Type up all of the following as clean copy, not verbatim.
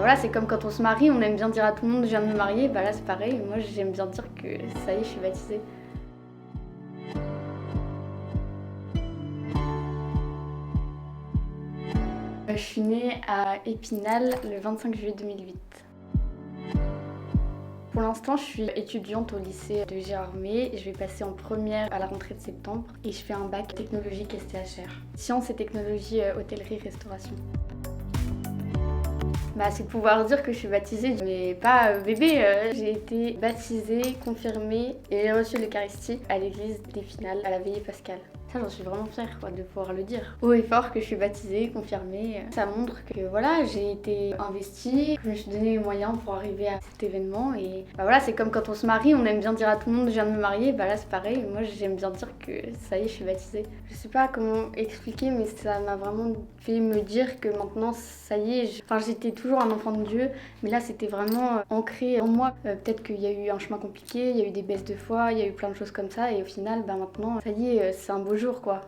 Voilà, c'est comme quand on se marie, on aime bien dire à tout le monde je viens de me marier, bah là c'est pareil, moi j'aime bien dire que ça y est, je suis baptisée. Je suis née à Épinal le 25 juillet 2008. Pour l'instant, je suis étudiante au lycée de Gérardmer. Je vais passer en première à la rentrée de septembre et je fais un bac technologique STHR. Sciences et technologies, hôtellerie-restauration. C'est de pouvoir dire que je suis baptisée, mais pas bébé. J'ai été baptisée, confirmée et reçue l'Eucharistie à l'église d'Épinal, à la veillée pascale. Ça, j'en suis vraiment fière de pouvoir le dire. Haut et fort que je suis baptisée, confirmée. Ça montre que voilà, j'ai été investie, que je me suis donné les moyens pour arriver à cet événement. Et voilà, c'est comme quand on se marie, on aime bien dire à tout le monde je viens de me marier. Là c'est pareil, moi j'aime bien dire que ça y est, je suis baptisée. Je sais pas comment expliquer, mais ça m'a vraiment fait me dire que maintenant ça y est, j'étais toujours un enfant de Dieu, mais là c'était vraiment ancré en moi. Peut-être qu'il y a eu un chemin compliqué, il y a eu des baisses de foi, il y a eu plein de choses comme ça, et au final, maintenant, ça y est, c'est un beau jour, quoi.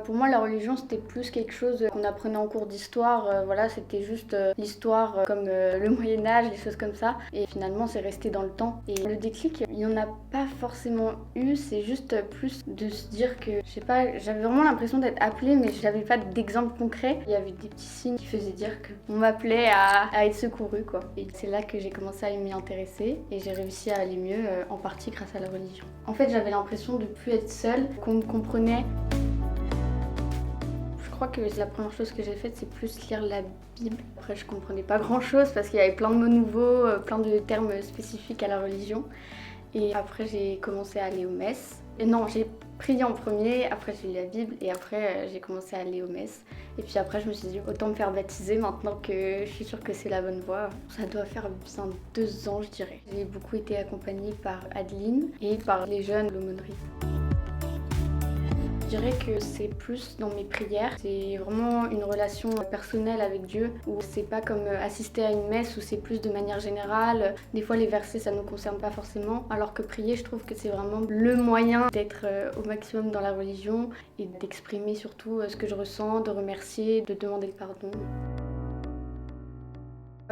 Pour moi, la religion, c'était plus quelque chose qu'on apprenait en cours d'histoire. Voilà, c'était juste l'histoire comme le Moyen-Âge, des choses comme ça. Et finalement, c'est resté dans le temps. Et le déclic, il n'y en a pas forcément eu. C'est juste plus de se dire que, je sais pas, j'avais vraiment l'impression d'être appelée, mais j'avais pas d'exemple concret. Il y avait des petits signes qui faisaient dire qu'on m'appelait à être secourue, quoi. Et c'est là que j'ai commencé à m'y intéresser. Et j'ai réussi à aller mieux, en partie grâce à la religion. En fait, j'avais l'impression de plus être seule, qu'on me comprenait. Je crois que la première chose que j'ai faite, c'est plus lire la Bible. Après, je comprenais pas grand chose parce qu'il y avait plein de mots nouveaux, plein de termes spécifiques à la religion. Et après, j'ai commencé à aller aux messes. Et non, j'ai prié en premier, après j'ai lu la Bible et après j'ai commencé à aller aux messes. Et puis après, je me suis dit, autant me faire baptiser maintenant que je suis sûre que c'est la bonne voie. Ça doit faire bien 2 ans, je dirais. J'ai beaucoup été accompagnée par Adeline et par les jeunes de l'aumônerie. Je dirais que c'est plus dans mes prières, c'est vraiment une relation personnelle avec Dieu où c'est pas comme assister à une messe où c'est plus de manière générale. Des fois les versets ça nous concerne pas forcément, alors que prier je trouve que c'est vraiment le moyen d'être au maximum dans la religion et d'exprimer surtout ce que je ressens, de remercier, de demander le pardon.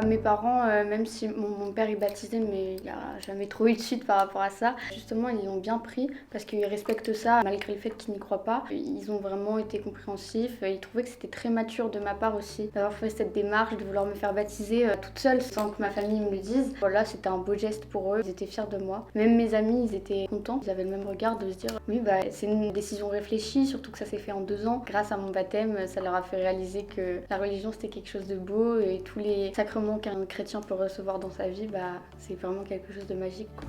Mes parents, même si mon père est baptisé, mais il n'y a jamais trop eu de suite par rapport à ça, justement ils l'ont bien pris parce qu'ils respectent ça malgré le fait qu'ils n'y croient pas. Ils ont vraiment été compréhensifs, ils trouvaient que c'était très mature de ma part aussi d'avoir fait cette démarche, de vouloir me faire baptiser toute seule sans que ma famille me le dise. Voilà, c'était un beau geste pour eux, ils étaient fiers de moi. Même mes amis, ils étaient contents, ils avaient le même regard de se dire oui c'est une décision réfléchie, surtout que ça s'est fait en 2 ans. Grâce à mon baptême, ça leur a fait réaliser que la religion c'était quelque chose de beau et tous les sacrements qu'un chrétien peut recevoir dans sa vie, c'est vraiment quelque chose de magique, quoi.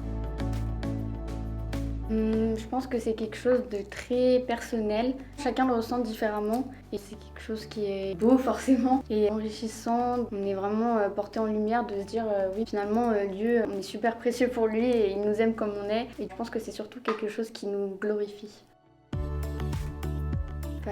Je pense que c'est quelque chose de très personnel. Chacun le ressent différemment et c'est quelque chose qui est beau forcément et enrichissant. On est vraiment porté en lumière de se dire oui finalement Dieu, on est super précieux pour lui et il nous aime comme on est. Et je pense que c'est surtout quelque chose qui nous glorifie.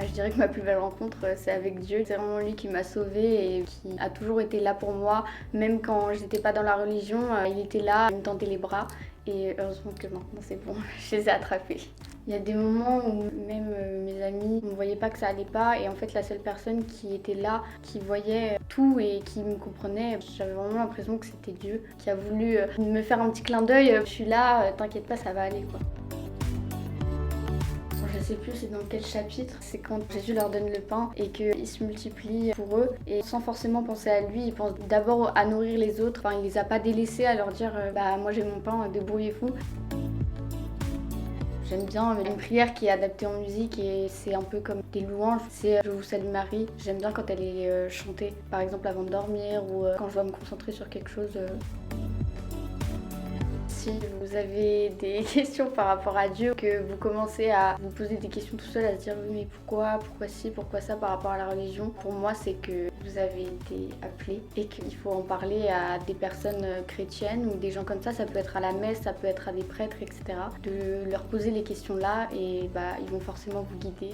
Je dirais que ma plus belle rencontre, c'est avec Dieu. C'est vraiment lui qui m'a sauvée et qui a toujours été là pour moi. Même quand j'étais pas dans la religion, il était là, il me tendait les bras. Et heureusement que maintenant c'est bon, je les ai attrapés. Il y a des moments où même mes amis ne voyaient pas que ça allait pas et en fait la seule personne qui était là, qui voyait tout et qui me comprenait, j'avais vraiment l'impression que c'était Dieu qui a voulu me faire un petit clin d'œil. Je suis là, t'inquiète pas, ça va aller, quoi. Je sais plus c'est dans quel chapitre, c'est quand Jésus leur donne le pain et qu'il se multiplie pour eux et sans forcément penser à lui, il pense d'abord à nourrir les autres, il les a pas délaissés à leur dire moi j'ai mon pain, débrouillez-vous. J'aime bien une prière qui est adaptée en musique et c'est un peu comme des louanges, c'est Je vous salue Marie, j'aime bien quand elle est chantée, par exemple avant de dormir ou quand je dois me concentrer sur quelque chose. Si vous avez des questions par rapport à Dieu, que vous commencez à vous poser des questions tout seul, à se dire oui mais pourquoi ci, pourquoi ça par rapport à la religion, pour moi c'est que vous avez été appelé et qu'il faut en parler à des personnes chrétiennes ou des gens comme ça peut être à la messe, ça peut être à des prêtres, etc. De leur poser les questions là et ils vont forcément vous guider.